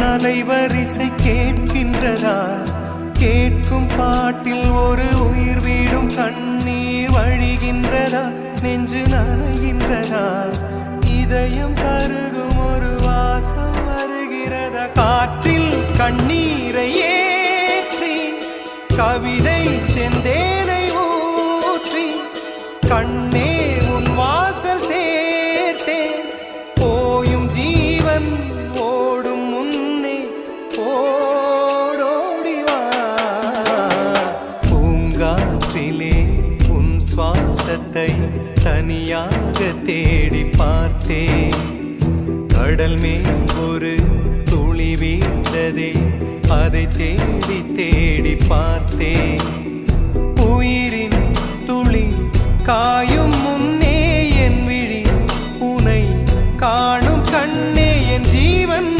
அலைவரிசை கேட்கின்றதா? கேட்கும் பாட்டில் ஒரு உயிர் வீடும் கண்ணீர் வழிகின்றதா? நெஞ்சு நனைகின்றதா? இதயம் கருகும் ஒரு வாசம் வருகிறதா? காற்றில் கண்ணீரை ஏற்றி கவிதை செந்தேனை ஊற்றி கண்ணே உன் வாசல் சேர்த்தேன். போயும் ஜீவன் ஓடும் முன்னே ஓடோடிவா. பூங்காற்றிலே உன் சுவாசத்தை தனியாக தேடி பார்த்தேன். கடல் மேல் ஒரு துளி வீழ்ந்ததே, அதை தேடி தேடி பார்த்தேன்.